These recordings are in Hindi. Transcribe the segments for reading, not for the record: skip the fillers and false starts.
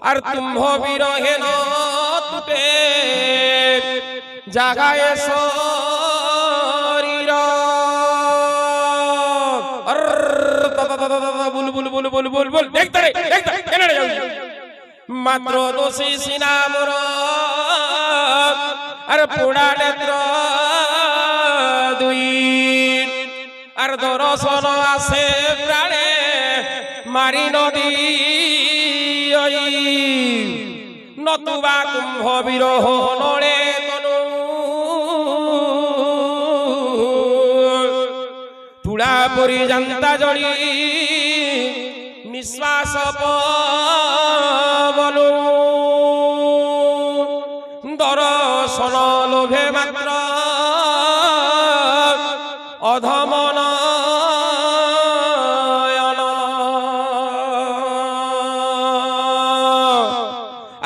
আর তুম্ভ বিরহে ন তুটে জাগায় শরীর বুলবুল বুলবুল বুলবুল দেখতে কেন মাত্র দোষী সিনা মোর আর পোড়া নেত্র দুই আর দর্শন আসে প্রাণে মারি নদী নতুবা কুম্ভ বিরহ নড়ে তনু তুড়া পরি জান্তা জড়ি নিঃশ্বাস পবনু দর্শন লোভে মাত্র অধমন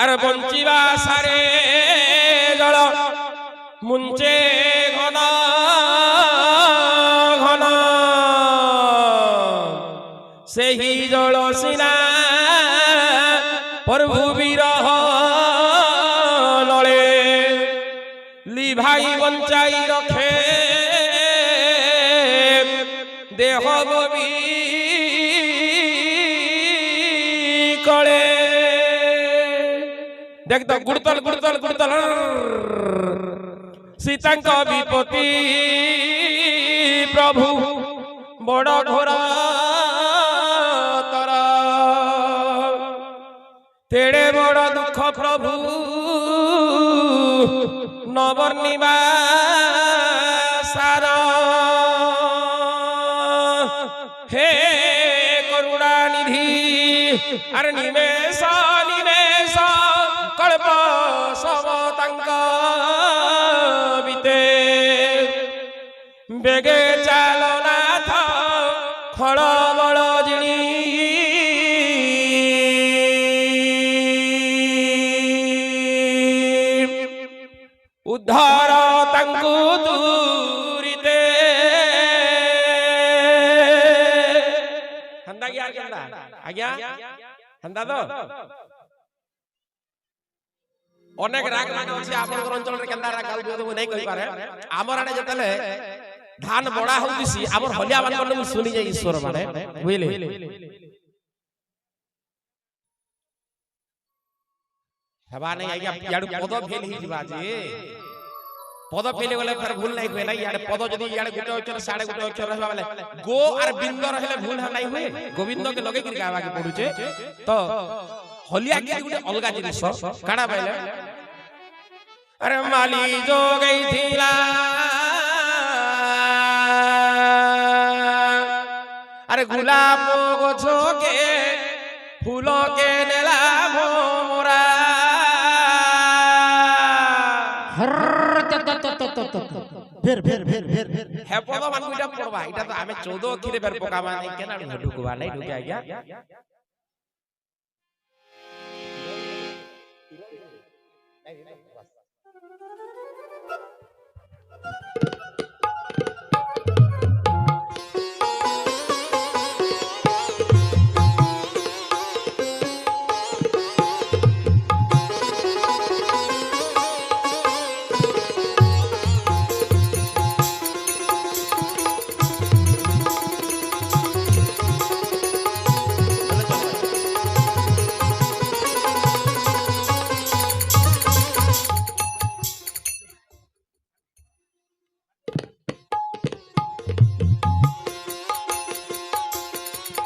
আর বঞ্চিবা সারে জল মুঞ্চে ঘন ঘন সেই জল সিনা প্রভু বিরহ নলে লিভাই বঞ্চাই রখে দেহ ববি কলে দেখ তো গুড়তল গুড়তল গুড়তল সীতাঙ্ক বিপত্তি প্রভু বড় ঘোর তর তেড়ে বড় দুঃখ প্রভু নবর্ণিমা সার হে করুণা নিধি আর নিমেষ নিমেষ কল্প সব তাঙ্ক বিতে বেগে চালনাথ খড় বড় জিণি উদ্ধার তাঙ্কু দূরিতে হন্দা কি আজ্ঞা আজ্ঞা হন্দা তো অনেক রাগ রাগ আছে আপনার অঞ্চলের কেন্দা রাগ গাল বিয়োগ নাই কই পারে আমার আড়ে যেতলে ধান বড়া হউতিছি আমার হলিয়া মান মু শুনি যাই ঈশ্বর মানে বুঝলে হেবা নাই আজ্ঞা ইয়াড়ু পদ ফেল হি দিবা যে পদ ফেলে গলে ফের ভুল নাই হয় না ইয়াড়ে পদ যদি ইয়াড়ে গুটে অক্ষর সাড়ে গুটে অক্ষর रहबा বলে গো আর বিন্দ রহলে ভুল নাই হয় গোবিন্দ কে লগে কি গাবা কে পড়ুছে তো হলিয়া কি গুটে অলগা জিনিস কানা পাইলে আরে মালি যোগাই থিলা আরে গোলাপ গছকে ফুলকে নেলা ভোমরা ফের ফের ফের ফের হে পদ মান গুইটা পড়বা এটা তো আমি 14 অক্ষরে বের পোকাবা নাই কেন ঢুকবা নাই ঢুকে আইয়া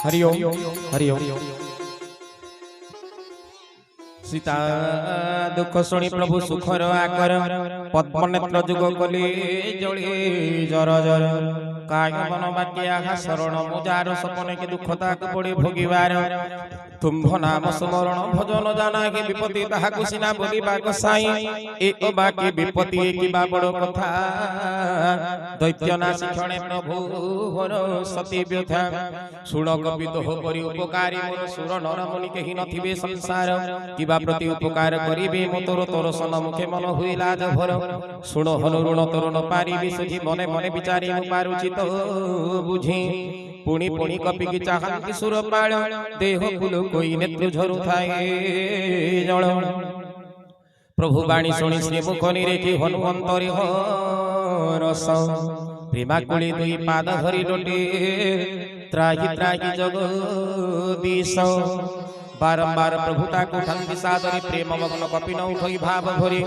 हरि ओम हरि ओम सीता दुख शुणी प्रभु सुखर आकर पद्मनेत्र जुग कली जली जर जर काय मन बाकी आहा शरण मुजार सपने के दुखता को पड़ी भोगिबार तुम्भ नाम स्मरण भजन जाना के विपत्ति ताहा कुसिना बोली बाक साई एक बाकी विपत्ति की बा बड़ कथा दैत्य नासी क्षणे प्रभु होर सती व्यथा सुण कपित हो परि उपकारी मोर सुर नर मुनि केहि नथिबे संसार किबा प्रति उपकार करिबे मोर तोर सन मुखे मन हुइला जभर सुण हनु ऋण तोर न पारिबे सुझी मने मने विचारी मु पारुचि तो बुझी पुणी पुणी कपिकी चाहती सुरपाल देह फुल कोई नेत्र झरुथाए जल प्रभु बाणी शुणी श्री मुख निरेखी हनुमंतरी रस प्रेमाकुली दुई पाद धरी लोटे त्राही त्राही जगदीश बारंबार प्रभुता को ठंडी सादरी प्रेम मग्न कपिन उठई भाव भरी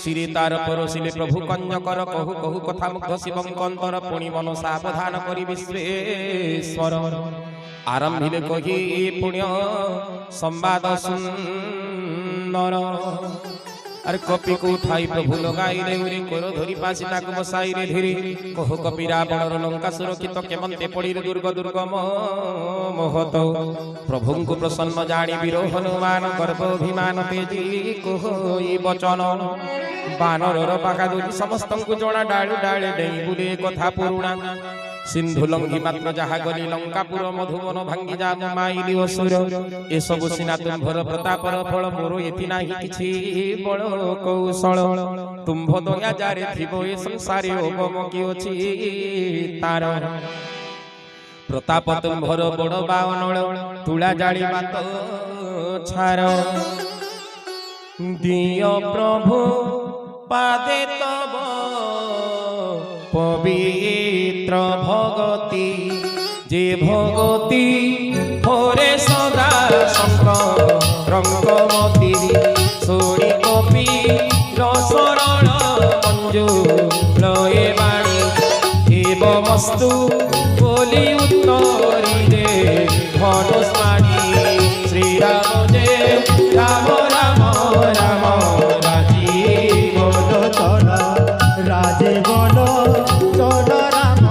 श्री तार परोसिले प्रभु कंजकर कहु कहु कथा मुग्ध शिवं कंतर पुणी मन सावधान करी विश्वेश्वर आरंभिले कही पुण्य संवाद सुंदर अरे कपि को उठाई प्रभु लगाइले उरी कोर धरी पासी ताकु बसाइले धीरे कहु कपि रावणर लंका सुरक्षित केमंते पड़ी दुर्ग दुर्गम मोहत प्रभु को प्रसन्न जानी वीर हनुमान गर्भाभिमान तेजी कहि वचन बानरर पाका दुई समस्त को जणा डाळु डाळे डेई बुले कथा पुरुणा सिंधु लंघी मात्र जहा गली लंकापुर मधुवन भांगी जा माइली असुर ए सब सिना तुम्भर प्रतापर फल मोर एति नाही किछि बळ कौशल तुम्भ दया जारे थिबो ए संसारे ओगम कि अछि तार प्रताप तुम्भर बड़ बावनळ तुळा जाळी मात छार दिय प्रभु पादे तब पवित्र भगति जे भगति होरे सदा रंगमती सोनी कपि रसरण मंजू लये बाणी एवमस्तु बोली उत्तरी दे धनुष बाणी श्री राम जय राम राम राम राजीवन चल राजीवन चल राम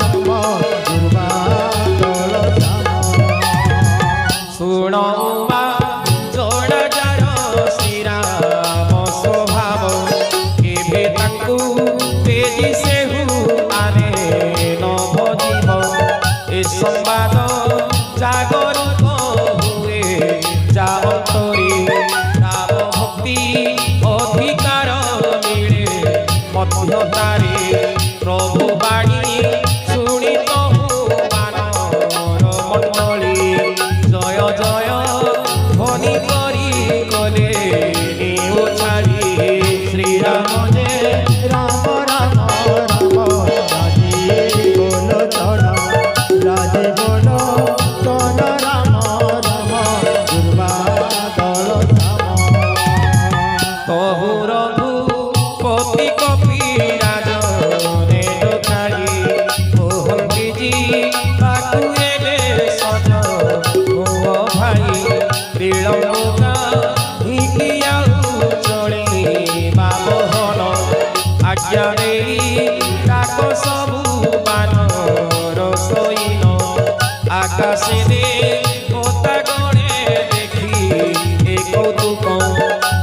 राम दुर्बादल श्याम सुनो जोड़ जार श्री राम स्वभाव केभे ताकू तेजी से आने न भजिब ए संवाद जागरूक हुए जा अंतरी राम भक्ति अधिकार मिले मध्यतारे प्रभु बाणी शुणी कहु बानर मंडली जय जय ध्वनि करी गले निउ छाड़ी श्री राम जय राम राम राम राजीवन चल राजीवन चल राम राम दुर्बादल श्याम तहु रघुपति कपिराज ने डोकाई कहंती जी ताकु एले सज हो भाई त्रिलंका हिकिया चली बाबहन आज्ञा देई ताक सबु बानर सैन आकाशे दे कोता गणे देखी ए कौतुक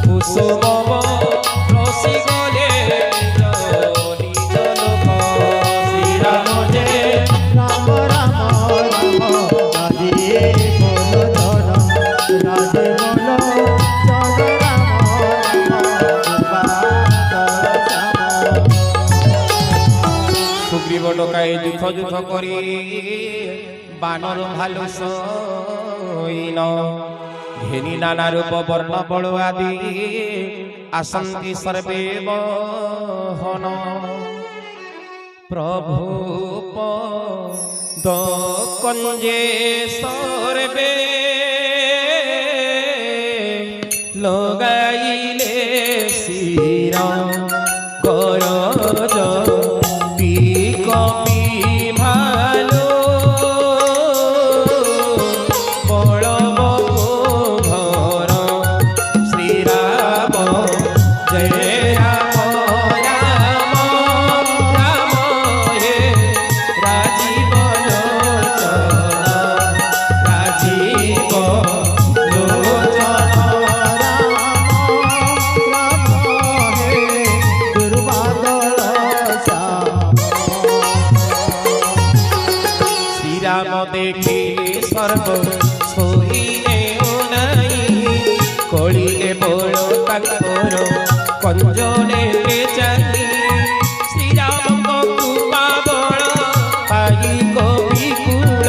कुसुम रसी गले निज लोक श्री राम जय राम राम राम राजीवन चल राजीवन चल राम राम दुर्बादल श्याम सुग्रीव डकाई युद्ध युद्ध करी बानर भालु सैन घेनी नाना रूप वर्ण बल आदि आसंति सर्वे बहन प्रभु पद कंजे सर्वे लगाइले शिर करज कपि भालो बलव घर श्री राम जय राम राम राम हे राजीवन चल राजीव लोचन देखी सर्व सोईने नहीं कलिले बोल तांकर कंजने जानी श्री राम कृपा बल पाई कवि कुल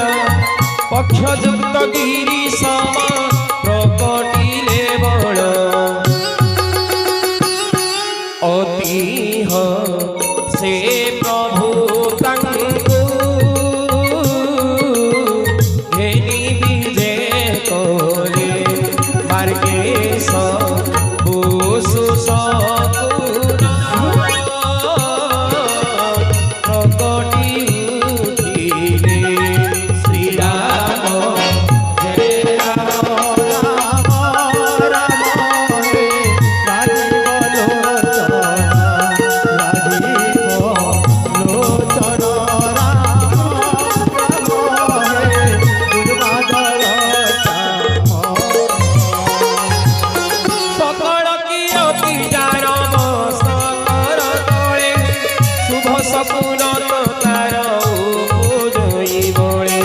সপুন তো তার উপজয়ী বলে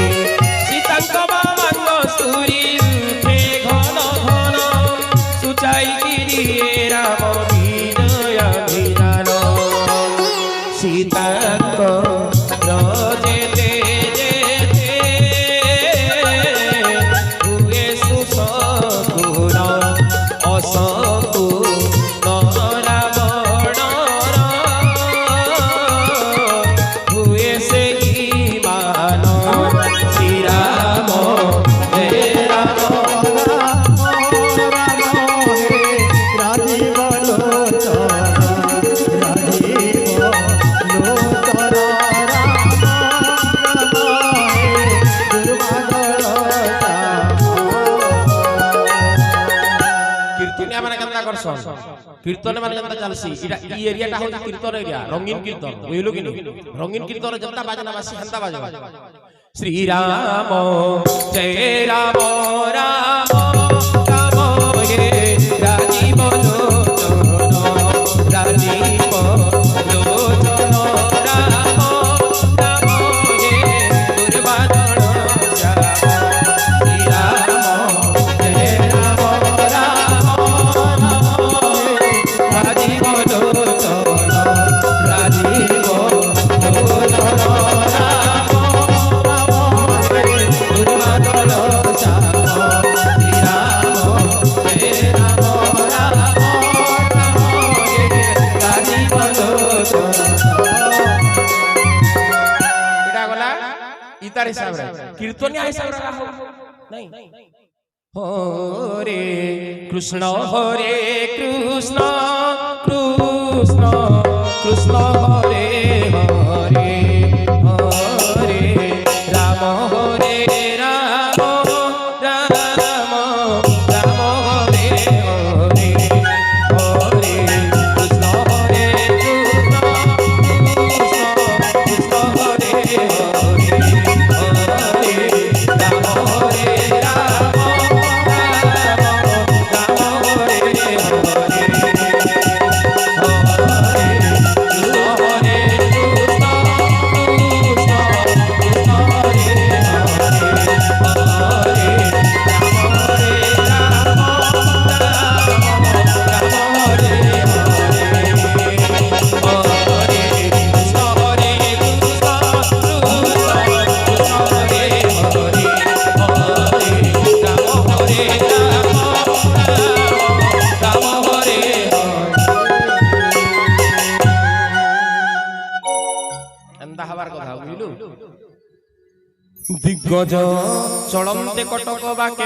সীতাঙ্ক বাবাঙ্গ সুরি উঠে ঘন ঘন সুচাই গিরিয়ে রাম বিজয় বিধান সীতাঙ্ক যেতে যেতে হুয়ে সুসপুর অসম্পূর্ণ রাবণর হুয়ে সেই মান শ্রীরাম হে রাম কীর্তনিয়া মানে কেনতা করছন কীর্তনে মানে যেটা চালছি এটা এই এরিয়াটা হচ্ছে কীর্তন এরিয়া রঙিন কীর্তন বুঝলো কি রঙিন কীর্তন যেটা বাজনা বাসি হেনতা বাজবা শ্রীরাম জয় রাম রাম রাম হে রাজীব লোচন রাজীব লোচন রাম রাম হে দুর্বাদন শ্যাম শ্রীরাম জয় রাম রাম রাজীব লোচন রাজীব লোচন রাম কীর্তনিয়া হিসাবে নাই হরে কৃষ্ণ কৃষ্ণ কৃষ্ণ কৃষ্ণ হরে হরে হরে রাম হরে রাম রাম রাম হরে হরে হরে কৃষ্ণ হরে কৃষ্ণ কৃষ্ণ কৃষ্ণ হরে হরে হরে রাম হরে রাম রাম হরে হরে দিগ্গজ চলন্তে কটক বাকে